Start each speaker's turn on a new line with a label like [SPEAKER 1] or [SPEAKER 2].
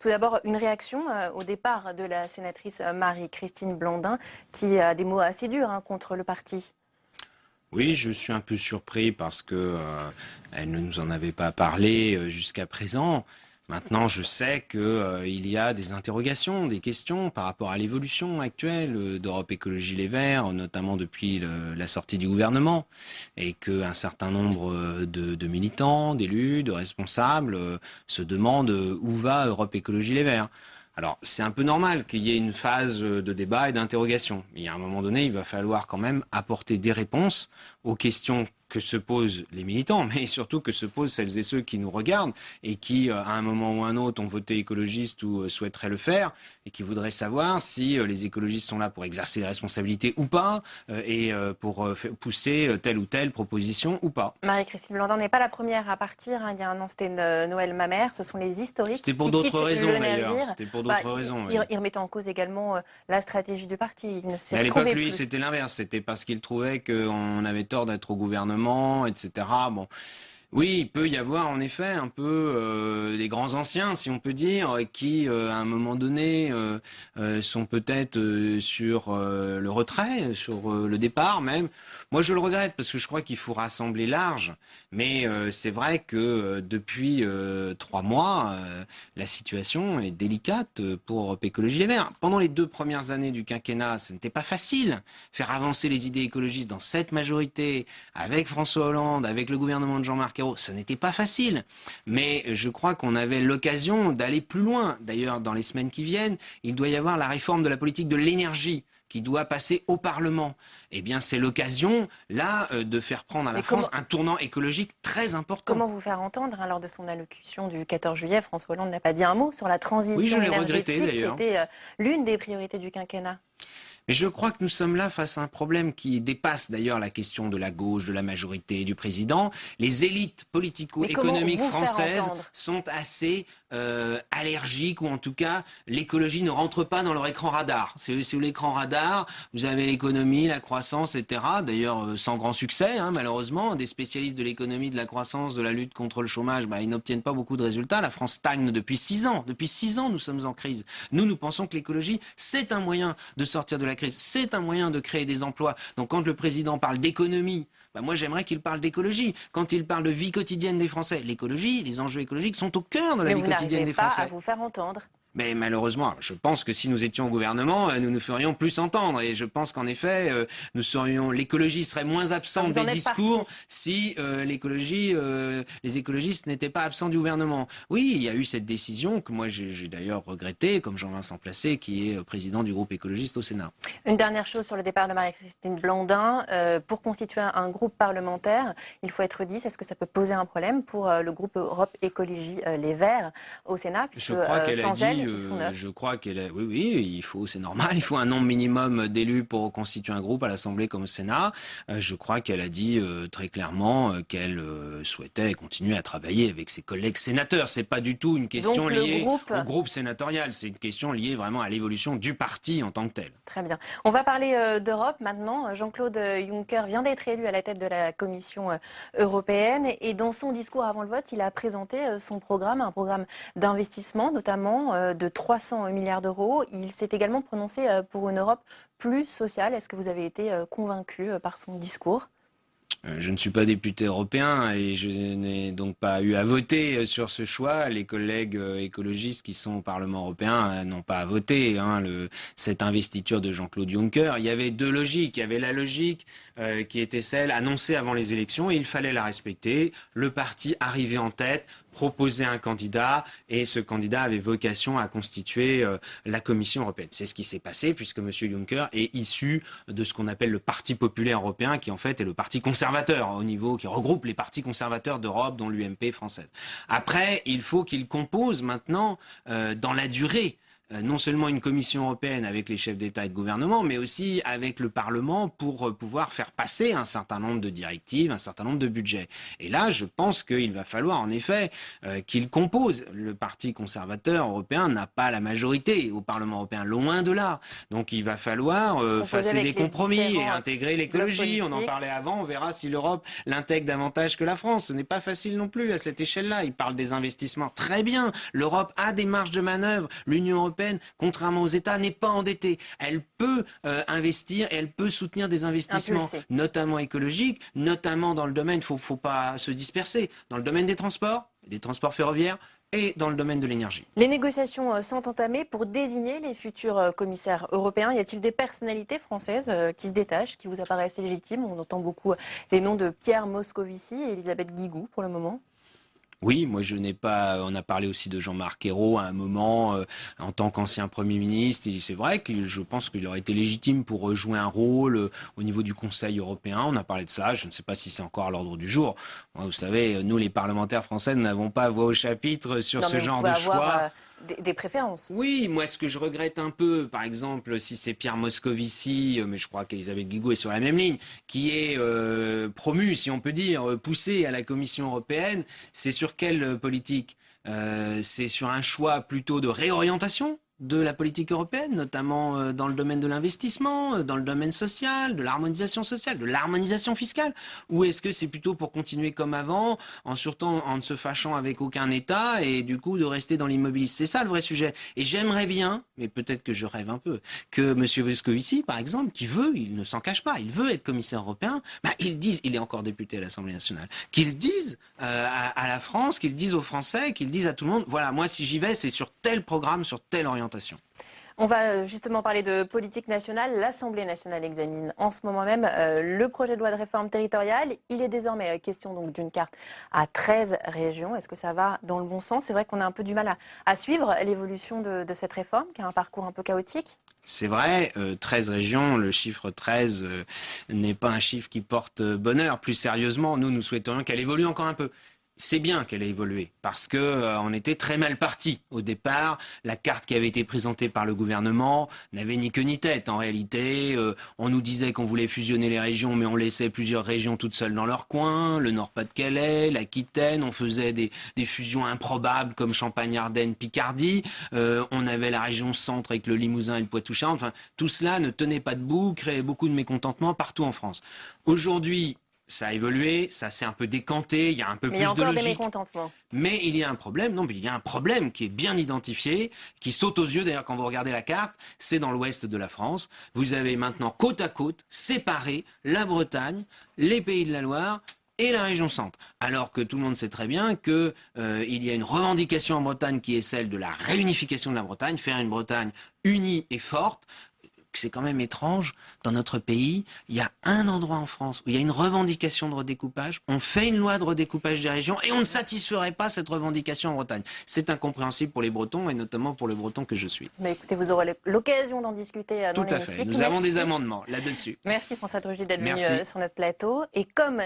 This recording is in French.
[SPEAKER 1] Tout d'abord, une réaction au départ de la sénatrice Marie-Christine Blandin qui a des mots assez durs contre le parti.
[SPEAKER 2] Oui, je suis un peu surpris parce que elle ne nous en avait pas parlé jusqu'à présent. Maintenant, je sais que il y a des interrogations, des questions par rapport à l'évolution actuelle d'Europe Écologie Les Verts, notamment depuis la sortie du gouvernement, et qu'un certain nombre de militants, d'élus, de responsables se demandent où va Europe Écologie Les Verts. Alors, c'est un peu normal qu'il y ait une phase de débat et d'interrogation. Mais à un moment donné, il va falloir quand même apporter des réponses aux questions que se posent les militants, mais surtout que se posent celles et ceux qui nous regardent et qui, à un moment ou un autre, ont voté écologiste ou souhaiteraient le faire et qui voudraient savoir si les écologistes sont là pour exercer les responsabilités ou pas et pour pousser telle ou telle proposition ou pas.
[SPEAKER 1] Marie-Christine Blandin n'est pas la première à partir. Il y a un an, c'était Noël Mamère. Ce sont les historiques
[SPEAKER 2] C'était
[SPEAKER 1] qui
[SPEAKER 2] pour d'autres
[SPEAKER 1] quittent
[SPEAKER 2] raisons
[SPEAKER 1] le
[SPEAKER 2] d'ailleurs.
[SPEAKER 1] navire.
[SPEAKER 2] C'était pour d'autres raisons. Oui.
[SPEAKER 1] Il remettait en cause également la stratégie du parti. Il ne s'y
[SPEAKER 2] Mais à l'époque,
[SPEAKER 1] retrouvait
[SPEAKER 2] lui,
[SPEAKER 1] plus.
[SPEAKER 2] c'était l'inverse. C'était parce qu'il trouvait qu'on avait tort d'être au gouvernement, etc. Bon. Oui, il peut y avoir en effet un peu des grands anciens, si on peut dire, qui à un moment donné sont peut-être sur le retrait, sur le départ même. Moi, je le regrette parce que je crois qu'il faut rassembler large. Mais c'est vrai que depuis 3 mois, la situation est délicate pour Europe Écologie Les Verts. Pendant les 2 premières années du quinquennat, ce n'était pas facile. Faire avancer les idées écologistes dans cette majorité, avec François Hollande, avec le gouvernement de Jean-Marc Ayrault, ça n'était pas facile. Mais je crois qu'on avait l'occasion d'aller plus loin. D'ailleurs, dans les semaines qui viennent, il doit y avoir la réforme de la politique de l'énergie qui doit passer au Parlement. Eh bien, c'est l'occasion, là, de faire prendre à la France un tournant écologique très important.
[SPEAKER 1] Comment vous faire entendre lors de son allocution du 14 juillet, François Hollande n'a pas dit un mot sur la transition
[SPEAKER 2] Oui, je l'ai
[SPEAKER 1] énergétique
[SPEAKER 2] regretté,
[SPEAKER 1] qui
[SPEAKER 2] d'ailleurs.
[SPEAKER 1] était l'une des priorités du quinquennat.
[SPEAKER 2] Mais je crois que nous sommes là face à un problème qui dépasse d'ailleurs la question de la gauche, de la majorité, du président. Les élites politico-économiques françaises sont assez allergiques, ou en tout cas, l'écologie ne rentre pas dans leur écran radar. C'est sur l'écran radar, vous avez l'économie, la croissance, etc. D'ailleurs, sans grand succès, malheureusement. Des spécialistes de l'économie, de la croissance, de la lutte contre le chômage, ils n'obtiennent pas beaucoup de résultats. La France stagne depuis 6 ans. Depuis 6 ans, nous sommes en crise. Nous pensons que l'écologie, c'est un moyen de sortir de la crise. C'est un moyen de créer des emplois. Donc quand le président parle d'économie, moi j'aimerais qu'il parle d'écologie. Quand il parle de vie quotidienne des Français, l'écologie, les enjeux écologiques sont au cœur de la vie quotidienne des Français.
[SPEAKER 1] Mais vous n'arrivez pas à vous faire entendre.
[SPEAKER 2] Mais malheureusement, je pense que si nous étions au gouvernement, nous nous ferions plus entendre. Et je pense qu'en effet, l'écologie serait moins absente des discours si les écologistes n'étaient pas absents du gouvernement. Oui, il y a eu cette décision que moi j'ai d'ailleurs regrettée, comme Jean-Vincent Placé, qui est président du groupe écologiste au Sénat.
[SPEAKER 1] Une dernière chose sur le départ de Marie-Christine Blandin. Pour constituer un groupe parlementaire, il faut être 10. Est-ce que ça peut poser un problème pour le groupe Europe Écologie Les Verts au Sénat?
[SPEAKER 2] Je crois qu'elle a dit. Je crois qu'elle est. Oui, c'est normal. Il faut un nombre minimum d'élus pour constituer un groupe à l'Assemblée comme au Sénat. Je crois qu'elle a dit très clairement qu'elle souhaitait continuer à travailler avec ses collègues sénateurs. C'est pas du tout une question liée au groupe sénatorial. C'est une question liée vraiment à l'évolution du parti en tant que tel.
[SPEAKER 1] Très bien. On va parler d'Europe maintenant. Jean-Claude Juncker vient d'être élu à la tête de la Commission européenne et dans son discours avant le vote, il a présenté son programme, un programme d'investissement notamment de 300 milliards d'euros. Il s'est également prononcé pour une Europe plus sociale. Est-ce que vous avez été convaincu par son discours ?
[SPEAKER 2] Je ne suis pas député européen et je n'ai donc pas eu à voter sur ce choix. Les collègues écologistes qui sont au Parlement européen n'ont pas à voter cette investiture de Jean-Claude Juncker. Il y avait deux logiques. Il y avait la logique qui était celle annoncée avant les élections et il fallait la respecter. Le parti arrivait en tête, proposait un candidat et ce candidat avait vocation à constituer la Commission européenne. C'est ce qui s'est passé puisque M. Juncker est issu de ce qu'on appelle le Parti populaire européen qui en fait est le parti conservateur au niveau qui regroupe les partis conservateurs d'Europe dont l'UMP française. Après, il faut qu'il compose maintenant dans la durée. non seulement une commission européenne avec les chefs d'État et de gouvernement, mais aussi avec le Parlement pour pouvoir faire passer un certain nombre de directives, un certain nombre de budgets. Et là, je pense qu'il va falloir en effet qu'il compose. Le Parti conservateur européen n'a pas la majorité au Parlement européen, loin de là. Donc il va falloir faire des compromis et intégrer l'écologie. On en parlait avant, on verra si l'Europe l'intègre davantage que la France. Ce n'est pas facile non plus à cette échelle-là. Il parle des investissements, très bien. L'Europe a des marges de manœuvre. L'Union européenne, contrairement aux États, n'est pas endettée. Elle peut investir et elle peut soutenir des investissements, notamment écologiques, notamment dans le domaine, faut pas se disperser, dans le domaine des transports ferroviaires, et dans le domaine de l'énergie.
[SPEAKER 1] Les négociations sont entamées pour désigner les futurs commissaires européens. Y a-t-il des personnalités françaises qui se détachent, qui vous apparaissent légitimes? On entend beaucoup les noms de Pierre Moscovici et Elisabeth Guigou pour le moment.
[SPEAKER 2] Oui, moi je n'ai pas. On a parlé aussi de Jean-Marc Ayrault à un moment en tant qu'ancien Premier ministre. C'est vrai que je pense qu'il aurait été légitime pour jouer un rôle au niveau du Conseil européen. On a parlé de ça. Je ne sais pas si c'est encore à l'ordre du jour. Moi, vous savez, nous les parlementaires français, nous n'avons pas voix au chapitre sur ce genre de choix.
[SPEAKER 1] Des préférences.
[SPEAKER 2] Oui, moi ce que je regrette un peu, par exemple, si c'est Pierre Moscovici, mais je crois qu'Elisabeth Guigou est sur la même ligne, qui est promu, si on peut dire, poussé à la Commission européenne, c'est sur quelle politique? C'est sur un choix plutôt de réorientation de la politique européenne, notamment dans le domaine de l'investissement, dans le domaine social, de l'harmonisation sociale, de l'harmonisation fiscale? Ou est-ce que c'est plutôt pour continuer comme avant, en ne se fâchant avec aucun État et du coup de rester dans l'immobilisme? C'est ça le vrai sujet. Et j'aimerais bien, mais peut-être que je rêve un peu, que M. Moscovici, par exemple, il ne s'en cache pas, il veut être commissaire européen, il est encore député à l'Assemblée nationale, qu'il dise à la France, qu'il dise aux Français, qu'il dise à tout le monde, voilà, moi si j'y vais, c'est sur tel programme, sur telle orientation.
[SPEAKER 1] On va justement parler de politique nationale. L'Assemblée nationale examine en ce moment même le projet de loi de réforme territoriale. Il est désormais question donc d'une carte à 13 régions. Est-ce que ça va dans le bon sens? C'est vrai qu'on a un peu du mal à suivre l'évolution de cette réforme, qui a un parcours un peu chaotique.
[SPEAKER 2] C'est vrai, 13 régions, le chiffre 13 n'est pas un chiffre qui porte bonheur. Plus sérieusement, nous souhaiterions qu'elle évolue encore un peu. C'est bien qu'elle ait évolué parce que on était très mal parti au départ. La carte qui avait été présentée par le gouvernement n'avait ni queue ni tête. En réalité, on nous disait qu'on voulait fusionner les régions, mais on laissait plusieurs régions toutes seules dans leur coin. Le Nord-Pas-de-Calais, l'Aquitaine, on faisait des fusions improbables comme Champagne-Ardenne, Picardie. On avait la région centre avec le Limousin et le Poitou-Charentes. Enfin, tout cela ne tenait pas debout, créait beaucoup de mécontentement partout en France. Aujourd'hui, ça a évolué, ça s'est un peu décanté, il y a un peu plus de logique.
[SPEAKER 1] Mais il y a encore des mécontentements.
[SPEAKER 2] Mais il y a un problème, non, mais il y a un problème qui est bien identifié, qui saute aux yeux, d'ailleurs quand vous regardez la carte, c'est dans l'ouest de la France. Vous avez maintenant côte à côte, séparé, la Bretagne, les Pays de la Loire et la région centre. Alors que tout le monde sait très bien qu'il y a une revendication en Bretagne qui est celle de la réunification de la Bretagne, faire une Bretagne unie et forte. C'est quand même étrange, dans notre pays, il y a un endroit en France où il y a une revendication de redécoupage, on fait une loi de redécoupage des régions et on ne satisferait pas cette revendication en Bretagne. C'est incompréhensible pour les Bretons et notamment pour le Breton que je suis.
[SPEAKER 1] Mais écoutez, vous aurez l'occasion d'en discuter dans l'hémicycle.
[SPEAKER 2] Tout à fait, nous avons des amendements là-dessus.
[SPEAKER 1] Merci François Trugy d'être venu sur notre plateau. Et comme